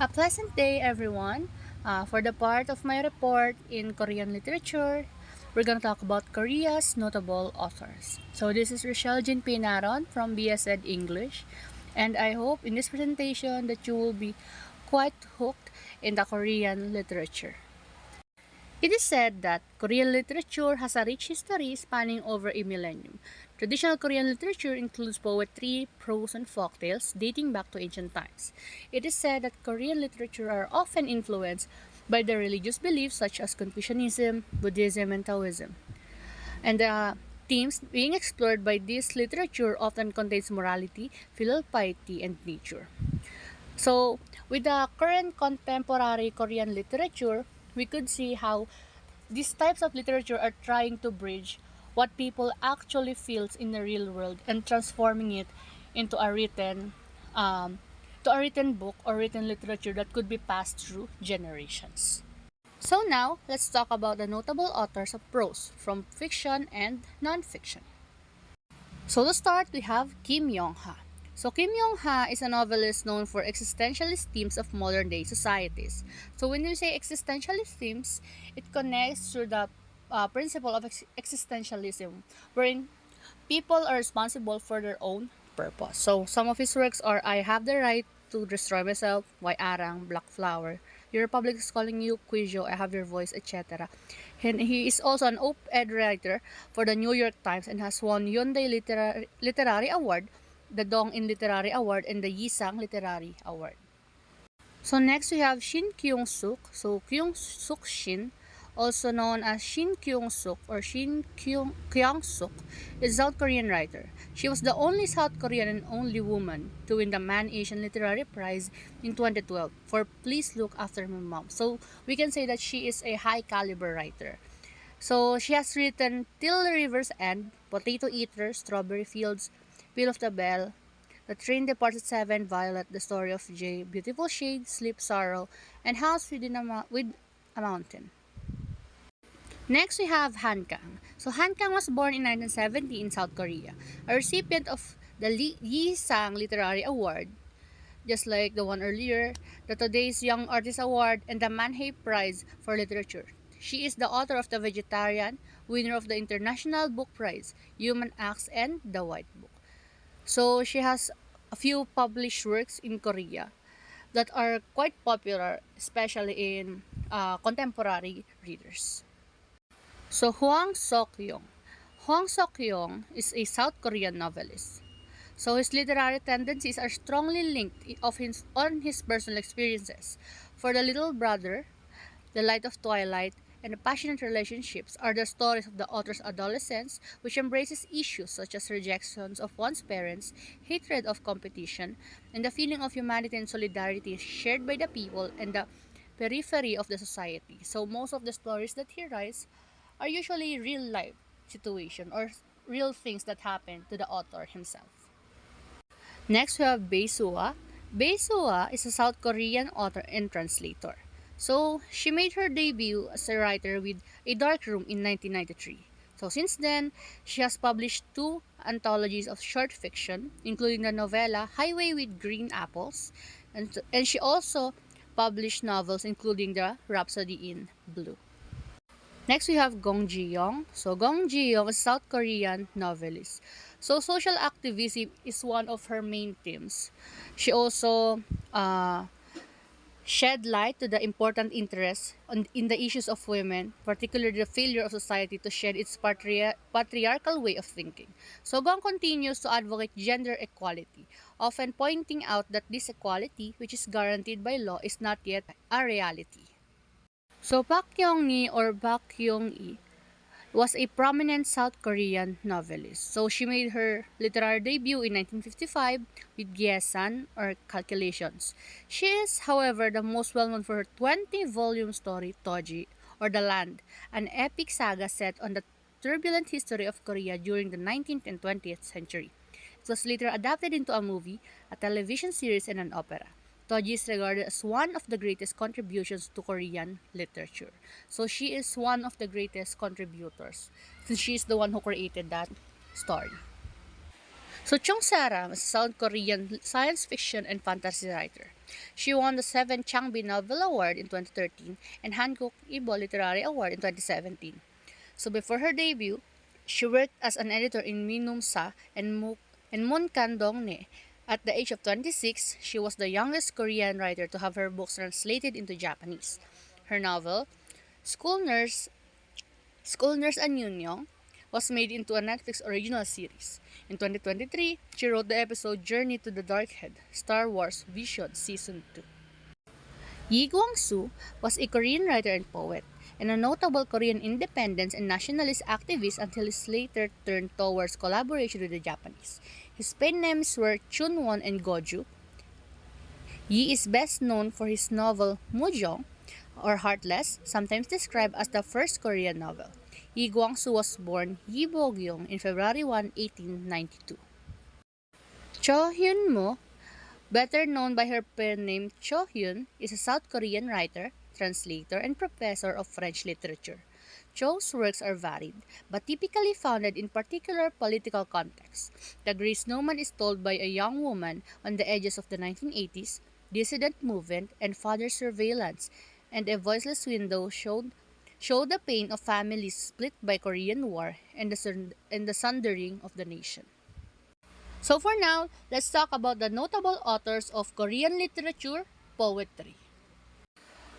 A pleasant day, everyone. For the part of my report in Korean literature, we're going to talk about Korea's notable authors. So this is Rochelle Jin Pinaron from BSED English, and I hope in this presentation that you will be quite hooked in the Korean literature. It is said that Korean literature has a rich history spanning over a millennium. Traditional Korean literature includes poetry, prose, and folktales dating back to ancient times. It is said that Korean literature are often influenced by the religious beliefs such as Confucianism, Buddhism, and Taoism. And the themes being explored by this literature often contains morality, filial piety, and nature. So, with the current contemporary Korean literature, we could see how these types of literature are trying to bridge what people actually feels in the real world and transforming it into um, a written book or written literature that could be passed through generations. So now, let's talk about the notable authors of prose, from fiction and non-fiction. So to start, we have Kim Yong-ha. So Kim Yong-ha is a novelist known for existentialist themes of modern-day societies. So when we say existentialist themes, it connects to the principle of existentialism, wherein people are responsible for their own purpose. So some of his works are I Have the Right to Destroy Myself, Why Arang, Black Flower, Your Republic is Calling You, Quizzo, I Have Your Voice, etc. And he is also an op-ed writer for the New York Times and has won Hyundai Literary Award, the Dong-in Literary Award, and the Yisang Literary Award. So next we have Shin Kyung-suk. So Kyung-suk Shin, also known as Shin Kyung-suk or Kyung-suk, is a South Korean writer. She was the only South Korean and only woman to win the Man Asian Literary Prize in 2012 for Please Look After My Mom. So we can say that she is a high caliber writer. So she has written Till the River's End, Potato Eater, Strawberry Fields, Bill of the Bell, The Train Departs at 7, Violet, The Story of Jay, Beautiful Shade, Sleep, Sorrow, and House with a Mountain. Next, we have Han Kang. So Han Kang was born in 1970 in South Korea, a recipient of the Yisang Literary Award, just like the one earlier, the Today's Young Artist Award, and the Manhei Prize for Literature. She is the author of The Vegetarian, winner of the International Book Prize, Human Acts, and The White Book. So she has a few published works in Korea that are quite popular, especially in contemporary readers. So Hwang Sok-yong. Hwang Sok-yong is a South Korean novelist. So his literary tendencies are strongly linked on his personal experiences. For The Little Brother, The Light of Twilight, and The Passionate Relationships are the stories of the author's adolescence, which embraces issues such as rejections of one's parents, hatred of competition, and the feeling of humanity and solidarity shared by the people and the periphery of the society. So most of the stories that he writes are usually real life situation or real things that happen to the author himself. Next, we have Bae Soo-ah. Bae Soo-ah is a South Korean author and translator. So, she made her debut as a writer with A Dark Room in 1993. So, since then, she has published two anthologies of short fiction, including the novella Highway with Green Apples, and she also published novels including The Rhapsody in Blue. Next, we have Gong Ji-young. So, Gong Ji-young is a South Korean novelist. So, social activism is one of her main themes. She also shed light to the important interests in the issues of women, particularly the failure of society to shed its patriarchal way of thinking. So, Gong continues to advocate gender equality, often pointing out that this equality, which is guaranteed by law, is not yet a reality. So Park Kyung-hee or Park Kyung-hee was a prominent South Korean novelist. So she made her literary debut in 1955 with Gyesan or Calculations. She is, however, the most well-known for her 20-volume story Toji or The Land, an epic saga set on the turbulent history of Korea during the 19th and 20th century. It was later adapted into a movie, a television series, and an opera. Toji is regarded as one of the greatest contributions to Korean literature. So she is one of the greatest contributors since she is the one who created that story. So Chung Saram is a South Korean science fiction and fantasy writer. She won the 7th Changbi Novel Award in 2013 and Hankook Ibo Literary Award in 2017. So before her debut, she worked as an editor in Minumsa and Munkandongne. At the age of 26, she was the youngest Korean writer to have her books translated into Japanese. Her novel, School Nurse School Nurse Anyunyong was made into a Netflix original series. In 2023, she wrote the episode Journey to the Darkhead, Star Wars Vision Season 2. Yi Kwang-soo was a Korean writer and poet, and a notable Korean independence and nationalist activist until his later turned towards collaboration with the Japanese. His pen names were Chunwon and Goju. Yi is best known for his novel Mujong, or Heartless, sometimes described as the first Korean novel. Yi Kwang-soo was born Yi Bo-gyung in February 1, 1892. Cho Hyun-mo, better known by her pen name Cho Hyun, is a South Korean writer, translator, and professor of French literature. Cho's works are varied, but typically founded in particular political contexts. The Grey Snowman is told by a young woman on the edges of the 1980s, dissident movement, and father surveillance, and A Voiceless Window showed the pain of families split by Korean War and the sundering of the nation. So for now, let's talk about the notable authors of Korean literature, poetry.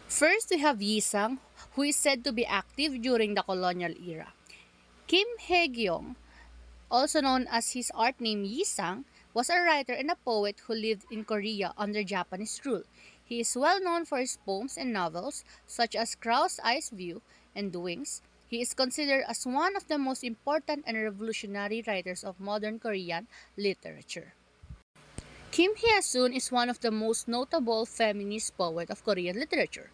First, we have Yi Sang, who is said to be active during the colonial era. Kim Hae-gyong, also known as his art name Yi Sang, was a writer and a poet who lived in Korea under Japanese rule. He is well known for his poems and novels, such as Crow's Eyes View and Wings. He is considered as one of the most important and revolutionary writers of modern Korean literature. Kim Hye-sun is one of the most notable feminist poets of Korean literature.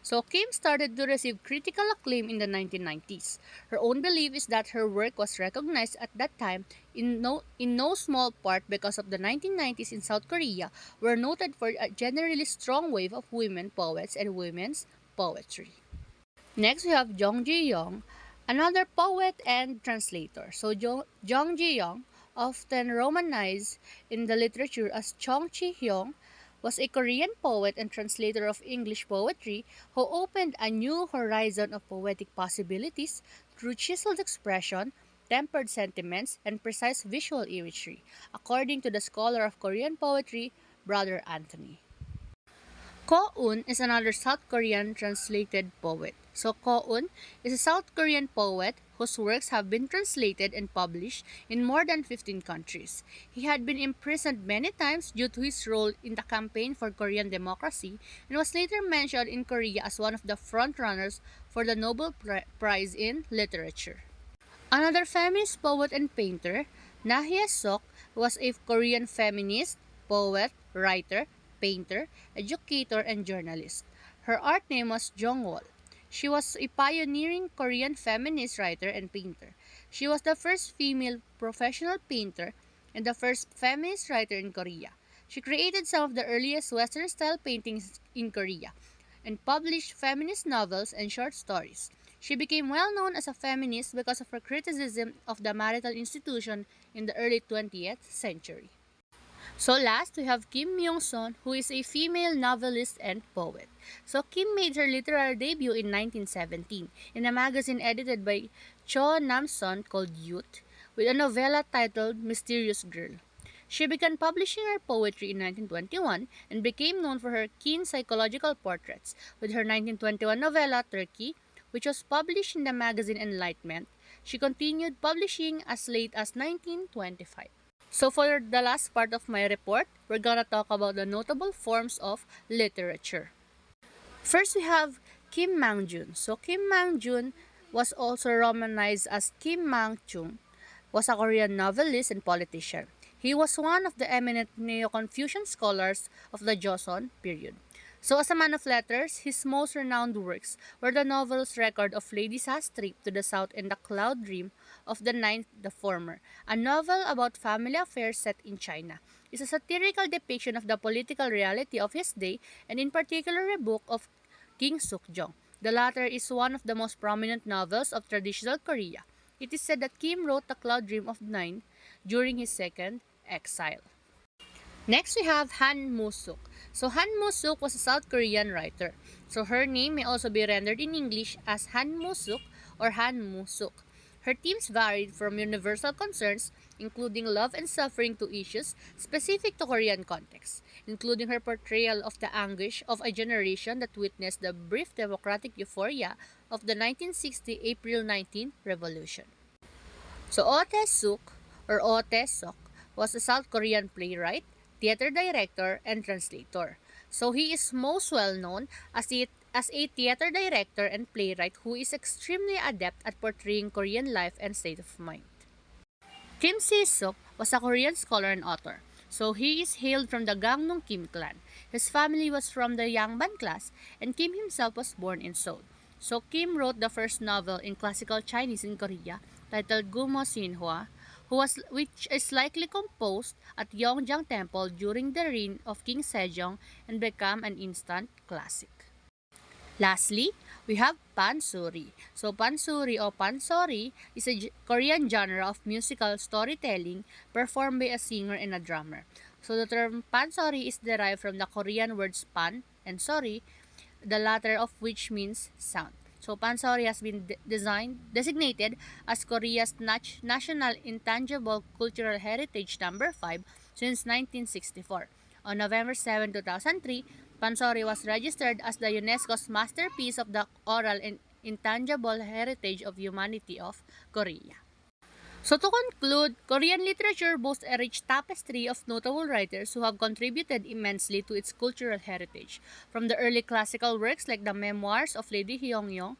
So Kim started to receive critical acclaim in the 1990s. Her own belief is that her work was recognized at that time in no small part because of the 1990s in South Korea were noted for a generally strong wave of women poets and women's poetry. Next, we have Jung Ji-young, another poet and translator. So Jung Ji-young, often romanized in the literature as Chung Chi-hyung, was a Korean poet and translator of English poetry who opened a new horizon of poetic possibilities through chiseled expression, tempered sentiments, and precise visual imagery, according to the scholar of Korean poetry, Brother Anthony. Ko-eun is another South Korean translated poet. So Ko-eun is a South Korean poet whose works have been translated and published in more than 15 countries. He had been imprisoned many times due to his role in the campaign for Korean democracy and was later mentioned in Korea as one of the frontrunners for the Nobel Prize in Literature. Another feminist poet and painter, Na Hye-sok, was a Korean feminist, poet, writer, painter, educator, and journalist. Her art name was Jongwol. She was a pioneering Korean feminist writer and painter. She was the first female professional painter and the first feminist writer in Korea. She created some of the earliest Western-style paintings in Korea and published feminist novels and short stories. She became well known as a feminist because of her criticism of the marital institution in the early 20th century. So last, we have Kim Myung-sun, who is a female novelist and poet. So Kim made her literary debut in 1917 in a magazine edited by Cho Nam-sun called Youth, with a novella titled Mysterious Girl. She began publishing her poetry in 1921 and became known for her keen psychological portraits, with her 1921 novella Turkey, which was published in the magazine Enlightenment. She continued publishing as late as 1925. So for the last part of my report, we're gonna talk about the notable forms of literature. First, we have Kim Mang-jun. So Kim Mang-jun was also romanized as Kim Mang-chung, was a Korean novelist and politician. He was one of the eminent Neo-Confucian scholars of the Joseon period. So as a man of letters, his most renowned works were the novels Record of Lady Sa's Trip to the South and The Cloud Dream of the Ninth, the former, a novel about family affairs set in China. It's a satirical depiction of the political reality of his day, and in particular a book of King Sukjong. The latter is one of the most prominent novels of traditional Korea. It is said that Kim wrote The Cloud Dream of Nine during his second exile. Next, we have Han Moo-suk. So Han Moo-suk was a South Korean writer. So her name may also be rendered in English as Han Moo-suk or Han Moo-suk. Her themes varied from universal concerns, including love and suffering, to issues specific to Korean context, including her portrayal of the anguish of a generation that witnessed the brief democratic euphoria of the 1960 April 19 revolution. So Suk or Sok was a South Korean playwright, theater director, and translator. So he is most well known as a theater director and playwright who is extremely adept at portraying Korean life and state of mind. Kim Si-suk was a Korean scholar and author. So he is hailed from the Gangnam Kim clan. His family was from the Yangban class, and Kim himself was born in Seoul. So Kim wrote the first novel in classical Chinese in Korea, titled Gumo Sinhwa, which is likely composed at Yongjang Temple during the reign of King Sejong and become an instant classic. Lastly, we have pansori. So pansori or pansori is a Korean genre of musical storytelling performed by a singer and a drummer. So the term pansori is derived from the Korean words pan and sori, the latter of which means sound. So pansori has been designated as Korea's national intangible cultural heritage number 5 since 1964. On November 7, 2003, pansori was registered as the UNESCO's masterpiece of the oral and intangible heritage of humanity of Korea. So to conclude, Korean literature boasts a rich tapestry of notable writers who have contributed immensely to its cultural heritage, from the early classical works like the Memoirs of Lady Hyungyong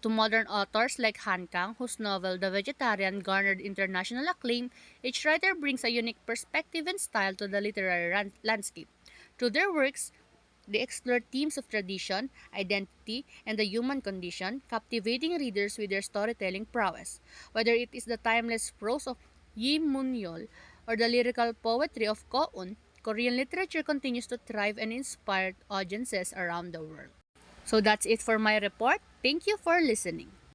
to modern authors like Han Kang, whose novel The Vegetarian garnered international acclaim. Each writer brings a unique perspective and style to the literary landscape. Through their works, they explore themes of tradition, identity, and the human condition, captivating readers with their storytelling prowess. Whether it is the timeless prose of Yi Mun-yeol or the lyrical poetry of Ko-un, Korean literature continues to thrive and inspire audiences around the world. So that's it for my report. Thank you for listening.